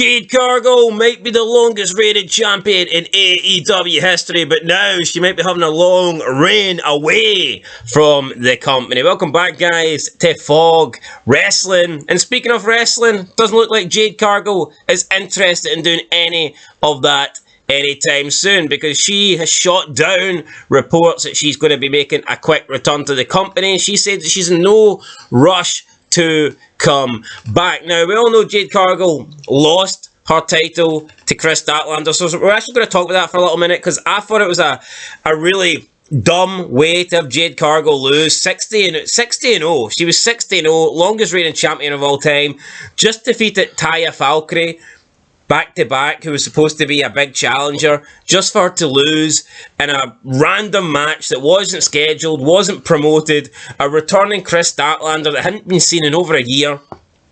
Jade Cargill might be the longest reigning champion in AEW history, but now she might be having a long reign away from the company. Welcome back, guys, to Fog Wrestling. And speaking of wrestling, doesn't look like Jade Cargill is interested in doing any of that anytime soon, because she has shot down reports that she's going to be making a quick return to the company. She said that she's in no rush to come back. Now, we all know Jade Cargill lost her title to Chris Statlander, so we're actually going to talk about that for a little minute, because I thought it was a really dumb way to have Jade Cargill lose. 60-0. She was 60-0, longest reigning champion of all time. Just defeated Taya Valkyrie back-to-back, who was supposed to be a big challenger, just for her to lose in a random match that wasn't scheduled, wasn't promoted, a returning Chris Statlander that hadn't been seen in over a year.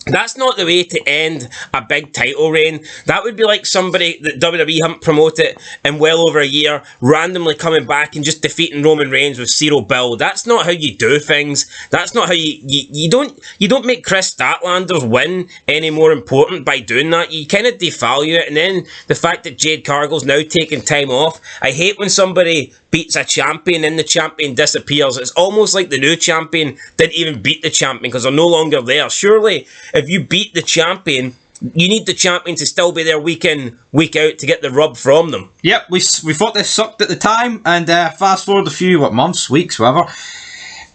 That's not the way to end a big title reign. That would be like somebody that WWE haven't promoted in well over a year, randomly coming back and just defeating Roman Reigns with zero build. That's not how you do things. That's not how you don't make Chris Statlander's win any more important by doing that. You kind of devalue it. And then the fact that Jade Cargill's now taking time off. I hate when somebody beats a champion and the champion disappears. It's almost like the new champion didn't even beat the champion because they're no longer there. Surely, if you beat the champion, you need the champion to still be there week in, week out to get the rub from them. Yep, we thought this sucked at the time, and fast forward a few, months, weeks, whatever.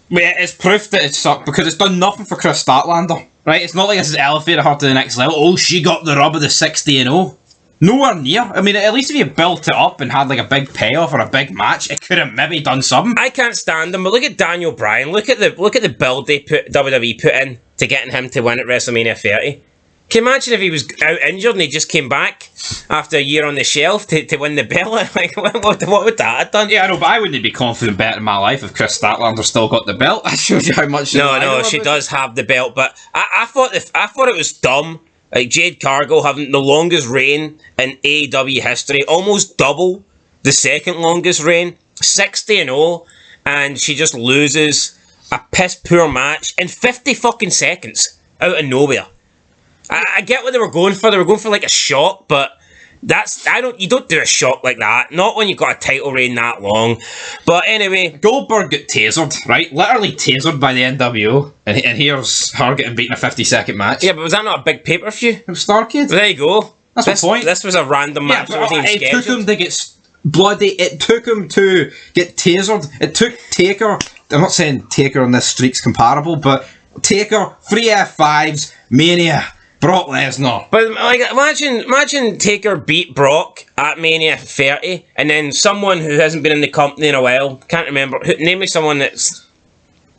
Yeah, it's proof that it sucked because it's done nothing for Chris Statlander, right? It's not like this has elevated her to the next level. Oh, she got the rub of the 60-0. Nowhere near. I mean, at least if you built it up and had like a big payoff or a big match, it could have maybe done something. I can't stand them, but look at Daniel Bryan. Look at the build WWE put in to getting him to win at WrestleMania 30. Can you imagine if he was out injured and he just came back after a year on the shelf to win the belt? Like, what would that have done? Yeah, I know, but I wouldn't be confident betting in my life if Chris Statlander still got the belt. That shows you how much. No, she does have the belt, but I thought it was dumb. Like Jade Cargill having the longest reign in AEW history, almost double the second longest reign, 60-0, and she just loses a piss poor match in 50 fucking seconds out of nowhere. I get what they were going for. They were going for like a shock, but you don't do a shock like that. Not when you've got a title reign that long. But anyway, Goldberg got tasered, right? Literally tasered by the NWO. And here's her getting beaten a 50-second match. Yeah, but was that not a big pay-per-view? It was Starrcade. There you go. That's the point. This was a random match. Yeah, but it took him to get bloody. It took him to get tasered. It took Taker. I'm not saying Taker on this streak's comparable, but Taker, 3 F5s, Mania. Brock Lesnar. But like, imagine Taker beat Brock at Mania 30, and then someone who hasn't been in the company in a while, can't remember, name me someone that's...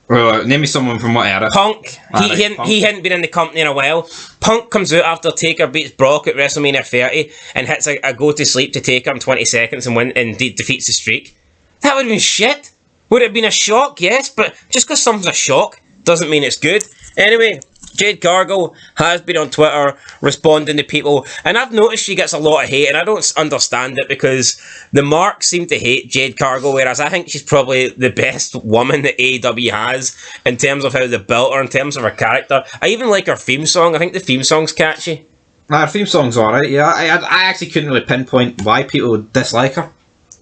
Name me someone from what era? Punk. He hadn't been in the company in a while. Punk comes out after Taker beats Brock at WrestleMania 30 and hits a go-to-sleep to Taker in 20 seconds and defeats the streak. That would have been shit. Would it have been a shock? Yes, but just because something's a shock doesn't mean it's good. Anyway, Jade Cargill has been on Twitter responding to people, and I've noticed she gets a lot of hate, and I don't understand it because the marks seem to hate Jade Cargill, whereas I think she's probably the best woman that AEW has in terms of how they built her, in terms of her character. I even like her theme song. I think the theme song's catchy. Her theme song's alright, yeah. I actually couldn't really pinpoint why people would dislike her.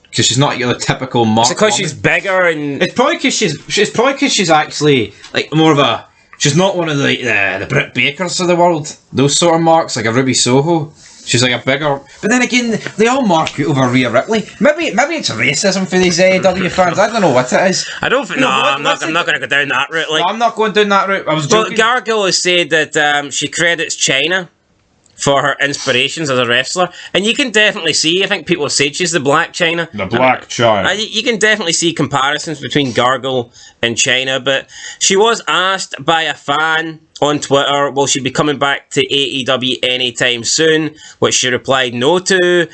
Because she's not your typical mark. It's because she's bigger and... It's probably because she's actually like more of a... She's not one of the Britt Bakers of the world. Those sort of marks, like a Ruby Soho. She's like a bigger... But then again, they all mark out over Rhea Ripley. Maybe it's racism for these AEW fans. I don't know what it is. I don't think... No, I'm not going to go down that route. Like, no, I'm not going down that route. I was joking. Well, Gargill has said that she credits China for her inspirations as a wrestler, and you can definitely see, I think people said she's the Black China. The Black China. You can definitely see comparisons between Gargill and China, but she was asked by a fan on Twitter, will she be coming back to AEW anytime soon, which she replied no to.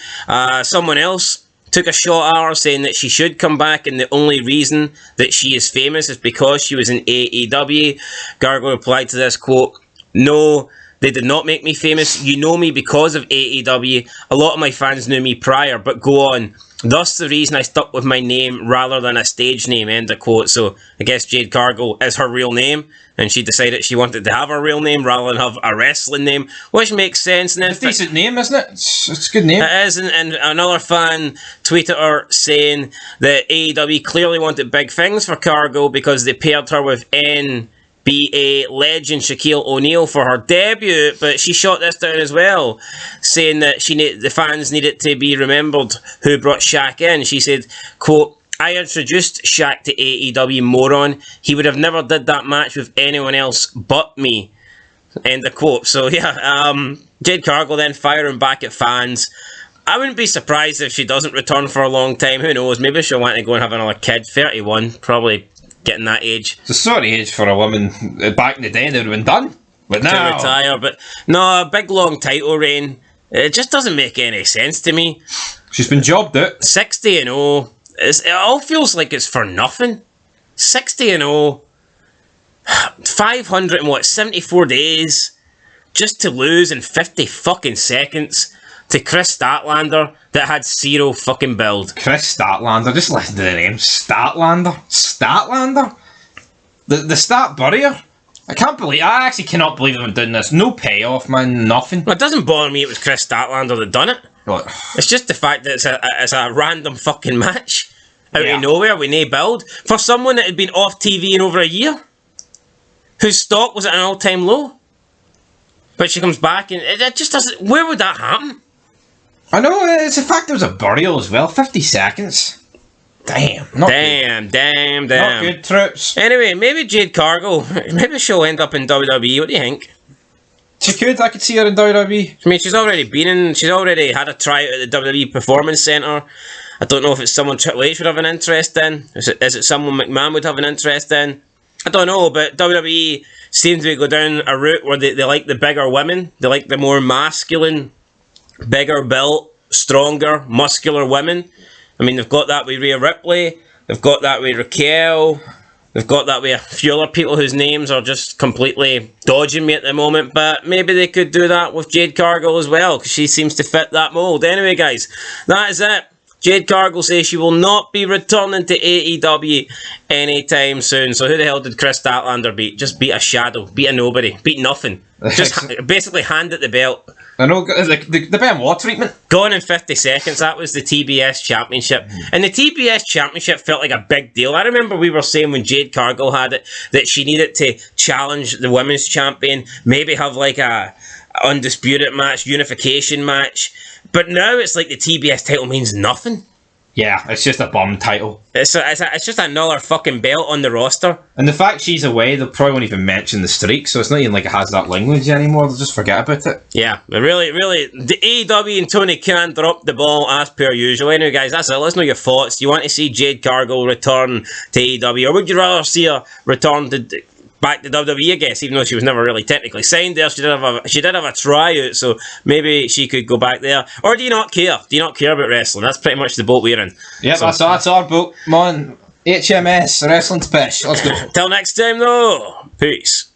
Someone else took a shot at her saying that she should come back, and the only reason that she is famous is because she was in AEW. Gargill replied to this, quote, "No, They did not make me famous. You know me because of AEW. A lot of my fans knew me prior, but go on. Thus the reason I stuck with my name rather than a stage name, end of quote. So I guess Jade Cargill is her real name, and she decided she wanted to have her real name rather than have a wrestling name, which makes sense. And it's a decent name, isn't it? It's a good name. It is, and another fan tweeted her saying that AEW clearly wanted big things for Cargill because they paired her with NBA legend Shaquille O'Neal for her debut, but she shot this down as well, saying that the fans needed to be remembered who brought Shaq in. She said, quote, I introduced Shaq to AEW, moron. He would have never did that match with anyone else but me. End of quote. So yeah, Jade Cargill then firing back at fans. I wouldn't be surprised if she doesn't return for a long time. Who knows? Maybe she'll want to go and have another kid. 31, probably getting that age. It's a sort of age for a woman. Back in the day, they would have been done. But now, to retire. But no, a big long title reign. It just doesn't make any sense to me. She's been jobbed out. 60-0. It all feels like it's for nothing. 60-0. 574 days just to lose in 50 fucking seconds to Chris Statlander that had zero fucking build. Chris Statlander, just listen to the name. Statlander? The Stat Burrier? I actually cannot believe they've been doing this. No payoff, man, nothing. Well, it doesn't bother me it was Chris Statlander that done it. What? It's just the fact that it's a random fucking match out of nowhere with no build for someone that had been off TV in over a year, whose stock was at an all-time low. But she comes back and it just doesn't... Where would that happen? I know, it's the fact there was a burial as well. 50 seconds. Damn. Damn. Not good, troops. Anyway, maybe Jade Cargill, maybe she'll end up in WWE. What do you think? She could. I could see her in WWE. I mean, she's already had a tryout at the WWE Performance Centre. I don't know if it's someone Triple H would have an interest in. Is it someone McMahon would have an interest in? I don't know, but WWE seems to go down a route where they like the bigger women. They like the more masculine, bigger built, stronger, muscular women. I mean, they've got that with Rhea Ripley. They've got that with Raquel. They've got that with a few other people whose names are just completely dodging me at the moment. But maybe they could do that with Jade Cargill as well, because she seems to fit that mold. Anyway, guys, that is it. Jade Cargill says she will not be returning to AEW anytime soon. So who the hell did Chris Statlander beat? Just beat a shadow. Beat a nobody. Beat nothing. Just basically handed the belt. I know, the Benoit treatment. Gone in 50 seconds. That was the TBS Championship. And the TBS Championship felt like a big deal. I remember we were saying when Jade Cargill had it that she needed to challenge the women's champion. Maybe have like a undisputed match, unification match. But now it's like the TBS title means nothing. Yeah, it's just a bum title. It's just another fucking belt on the roster. And the fact she's away, they probably won't even mention the streak, so it's not even like it has that language anymore. They'll just forget about it. Yeah, but really, the AEW and Tony Khan dropped the ball as per usual. Anyway, guys, that's it. Let us know your thoughts. Do you want to see Jade Cargill return to AEW, or would you rather see her return back to WWE, I guess, even though she was never really technically signed there? She did have a tryout, so maybe she could go back there. Or do you not care? Do you not care about wrestling? That's pretty much the boat we're in. Yeah, so, that's our boat. Come on, HMS, Wrestling Special. Let's go. Till next time, though. Peace.